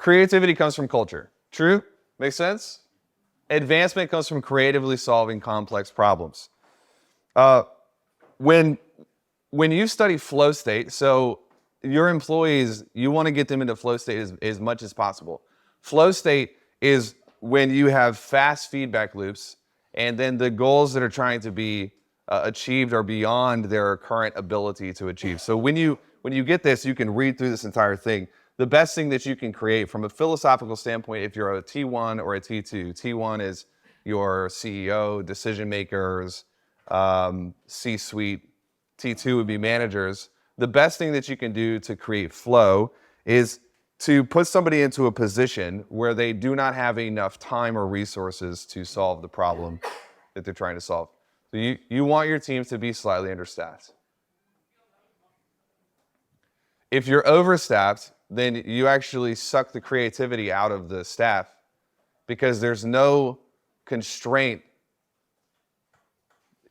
Creativity comes from culture. True? Makes sense? Advancement comes from creatively solving complex problems. When you study flow state, so your employees, you want to get them into flow state as much as possible. Flow state is when you have fast feedback loops and then the goals that are trying to be achieved are beyond their current ability to achieve. So when you get this, you can read through this entire thing. The best thing that you can create from a philosophical standpoint, if you're a T1 or a T2, T1 is your CEO, decision makers, C-suite, T2 would be managers. The best thing that you can do to create flow is to put somebody into a position where they do not have enough time or resources to solve the problem that they're trying to solve. So you want your team to be slightly understaffed. If you're overstaffed, then you actually suck the creativity out of the staff because there's no constraint.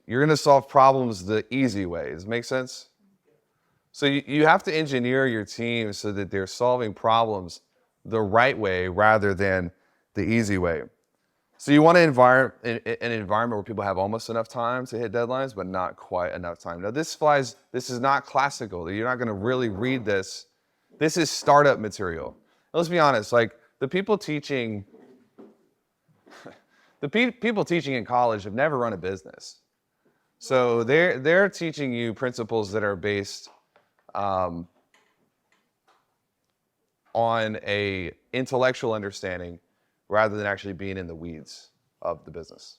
You're going to solve problems the easy way. Does it make sense? So you have to engineer your team so that they're solving problems the right way rather than the easy way. So you want an environment where people have almost enough time to hit deadlines, but not quite enough time. Now this is not classical. You're not going to really read this. This is startup material. Now, let's be honest, like the people teaching in college have never run a business. So they're teaching you principles that are based on a intellectual understanding rather than actually being in the weeds of the business.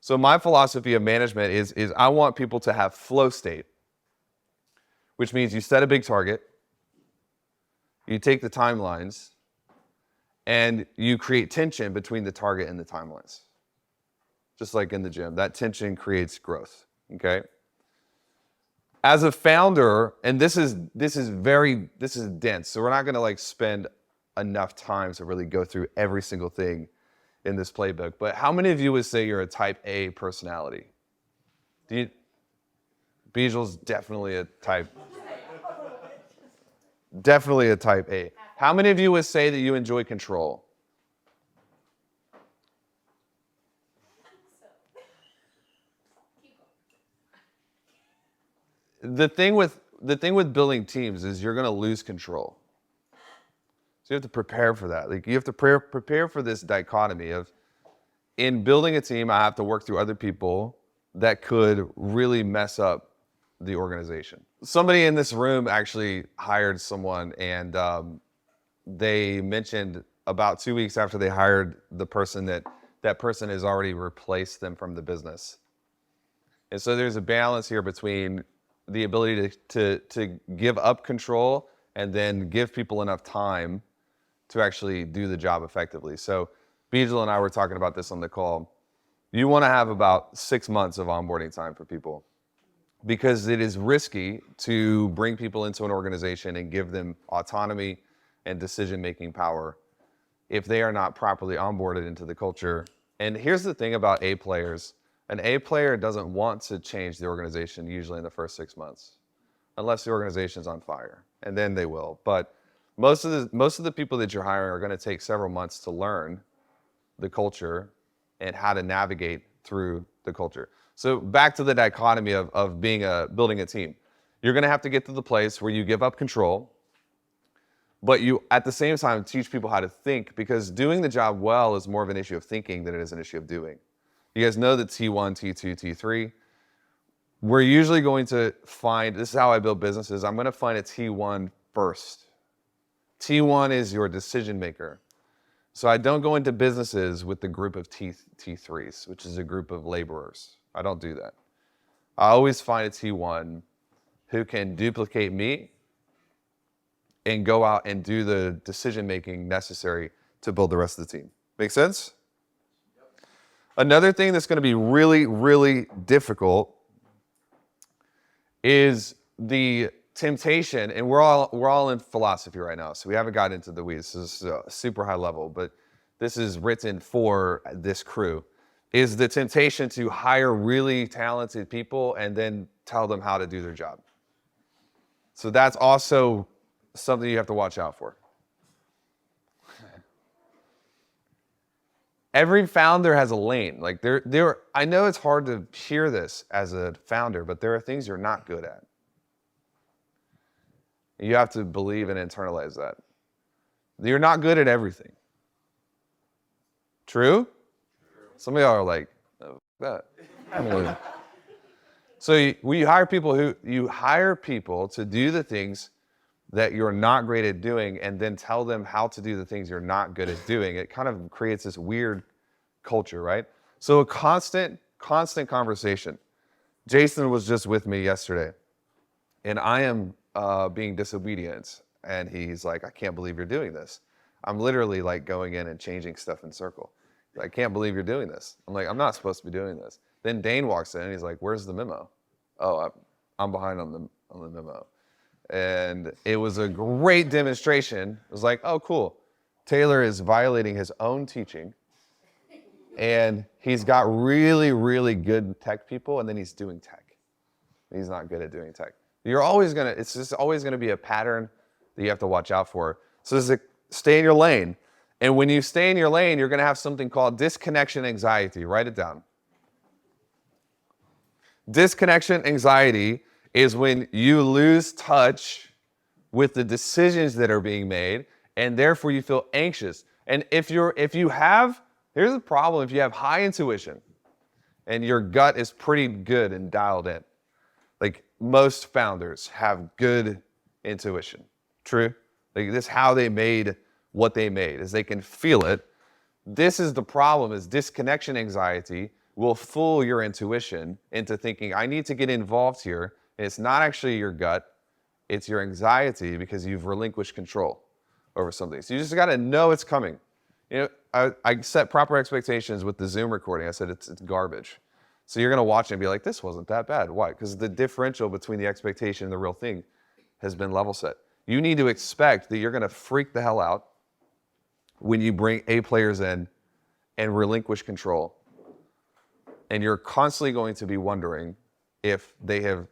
So my philosophy of management is I want people to have flow state, which means you set a big target, you take the timelines, and you create tension between the target and the timelines. Just like in the gym, that tension creates growth, okay? As a founder, and this is dense, so we're not gonna like spend enough time to really go through every single thing in this playbook, but how many of you would say you're a type A personality? Bijel's definitely a type A. How many of you would say that you enjoy control? The thing with building teams is you're going to lose control. So you have to prepare for that. Like you have to prepare for this dichotomy of, in building a team, I have to work through other people that could really mess up the organization. Somebody in this room actually hired someone, and they mentioned about 2 weeks after they hired the person that person has already replaced them from the business. And so there's a balance here between the ability to give up control and then give people enough time to actually do the job effectively. So Bijel and I were talking about this on the call. You want to have about 6 months of onboarding time for people because it is risky to bring people into an organization and give them autonomy and decision-making power if they are not properly onboarded into the culture. And here's the thing about A players. An A player doesn't want to change the organization usually in the first 6 months, unless the organization's on fire, and then they will. But most of the people that you're hiring are going to take several months to learn the culture and how to navigate through the culture. So back to the dichotomy of building a team. You're going to have to get to the place where you give up control, but you at the same time teach people how to think, because doing the job well is more of an issue of thinking than it is an issue of doing. You guys know that T1, T2, T3, we're usually going to find, this is how I build businesses, I'm going to find a T1 first. T1 is your decision maker. So I don't go into businesses with the group of T3s, which is a group of laborers. I don't do that. I always find a T1 who can duplicate me and go out and do the decision making necessary to build the rest of the team. Make sense? Another thing that's going to be really, really difficult is the temptation, and we're all in philosophy right now, so we haven't gotten into the weeds. This is a super high level, but this is written for this crew, is the temptation to hire really talented people and then tell them how to do their job. So that's also something you have to watch out for. Every founder has a lane. Like I know it's hard to hear this as a founder, but there are things you're not good at. You have to believe and internalize that. You're not good at everything. True? Some of y'all are like, oh, that. So you hire people to do the things that you're not great at doing, and then tell them how to do the things you're not good at doing. It kind of creates this weird culture, right? So a constant conversation. Jason was just with me yesterday, and I am being disobedient, and he's like, I can't believe you're doing this. I'm literally like going in and changing stuff in circle. I can't believe you're doing this. I'm like, I'm not supposed to be doing this. Then Dane walks in and he's like, where's the memo? Oh, I'm behind on the memo. And it was a great demonstration. It was like, oh, cool. Taylor is violating his own teaching. And he's got really, really good tech people, and then he's doing tech. He's not good at doing tech. It's just always gonna be a pattern that you have to watch out for. So stay in your lane. And when you stay in your lane, you're gonna have something called disconnection anxiety. Write it down. Disconnection anxiety is when you lose touch with the decisions that are being made, and therefore you feel anxious. And here's the problem, if you have high intuition and your gut is pretty good and dialed in, like most founders have good intuition. True? Like this is how they made what they made, is they can feel it. This is the problem, is disconnection anxiety will fool your intuition into thinking, I need to get involved here. And it's not actually your gut, it's your anxiety because you've relinquished control over something. So you just gotta know it's coming. You know, I set proper expectations with the Zoom recording. I said it's garbage. So you're gonna watch it and be like, this wasn't that bad. Why? Because the differential between the expectation and the real thing has been level set. You need to expect that you're gonna freak the hell out when you bring A players in and relinquish control. And you're constantly going to be wondering if they have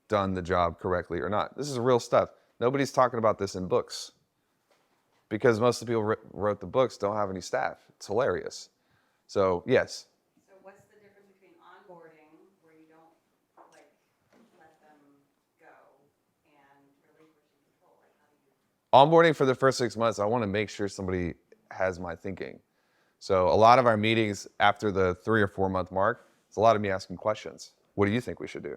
done the job correctly or not. This is real stuff. Nobody's talking about this in books because most of the people wrote the books don't have any staff. It's hilarious. So, yes. So what's the difference between onboarding, where you don't like let them go, and relinquishing control? Like how do you... Onboarding for the first 6 months, I want to make sure somebody has my thinking. So a lot of our meetings after the 3 or 4 month mark, it's a lot of me asking questions. What do you think we should do?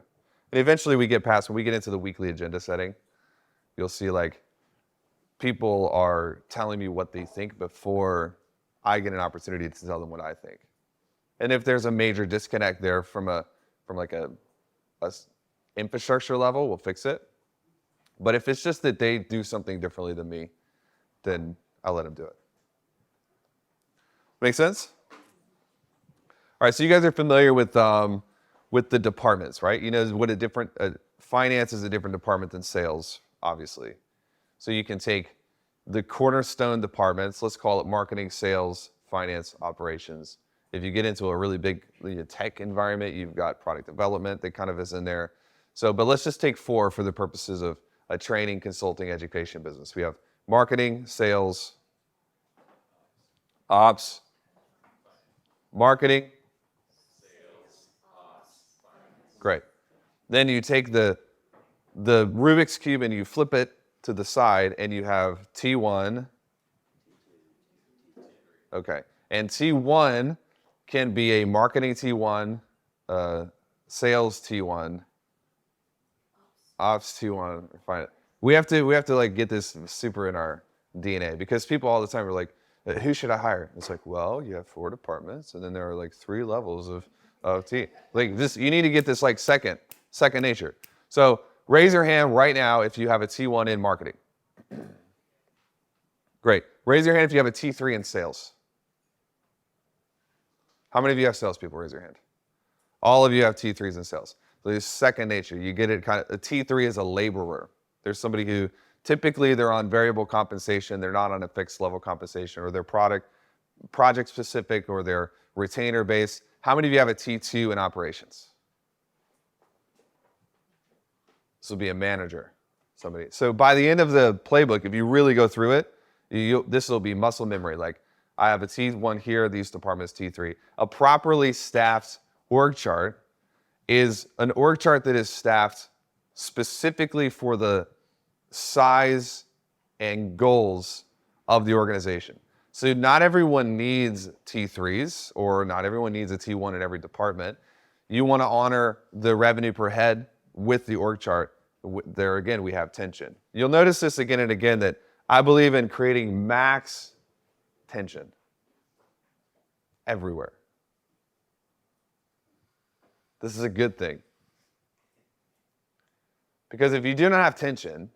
And eventually we get past, when we get into the weekly agenda setting, you'll see like people are telling me what they think before I get an opportunity to tell them what I think. And if there's a major disconnect there from like a infrastructure level, we'll fix it. But if it's just that they do something differently than me, then I'll let them do it. Make sense? All right, so you guys are familiar with the departments, right? You know what finance is a different department than sales, obviously. So you can take the cornerstone departments, let's call it marketing, sales, finance, operations. If you get into a really big tech environment, you've got product development that kind of is in there. So, but let's just take 4 for the purposes of a training, consulting, education business. We have marketing, sales, ops, marketing, sales, ops, finance. Great. Then you take the Rubik's Cube and you flip it to the side and you have T1. Okay. And T1 can be a marketing T1, sales T1, ops T1. Fine. We have to like get this super in our DNA, because people all the time are like, who should I hire? It's like, well, you have 4 departments, and then there are like 3 levels of team. Like this, you need to get this like second nature. So raise your hand right now if you have a T1 in marketing. Great. Raise your hand if you have a T3 in sales. How many of you have salespeople? Raise your hand. All of you have T3s in sales. So it's second nature. You get it kind of, a T3 is a laborer. There's somebody who typically they're on variable compensation, they're not on a fixed level compensation, or they're project specific, or they're retainer based. How many of you have a T2 in operations? This will be a manager, somebody. So by the end of the playbook, if you really go through it, this will be muscle memory. Like, I have a T1 here, these departments T3. A properly staffed org chart is an org chart that is staffed specifically for the size and goals of the organization. So not everyone needs T3s, or not everyone needs a T1 in every department. You want to honor the revenue per head with the org chart. There again, we have tension. You'll notice this again and again, that I believe in creating max tension everywhere. This is a good thing. Because if you do not have tension,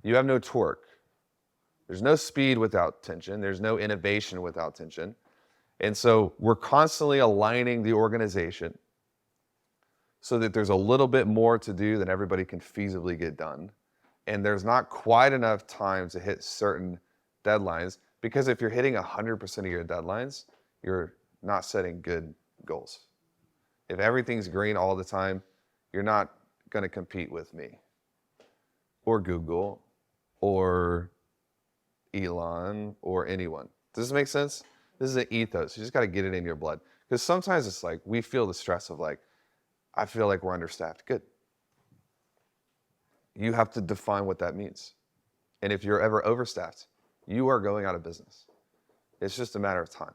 you have no torque. There's no speed without tension. There's no innovation without tension. And so we're constantly aligning the organization so that there's a little bit more to do than everybody can feasibly get done. And there's not quite enough time to hit certain deadlines, because if you're hitting 100% of your deadlines, you're not setting good goals. If everything's green all the time, you're not going to compete with me or Google or Elon or anyone. Does this make sense? This is an ethos. You just got to get it in your blood. Because sometimes it's like we feel the stress of like, I feel like we're understaffed. Good. You have to define what that means. And if you're ever overstaffed, you are going out of business. It's just a matter of time.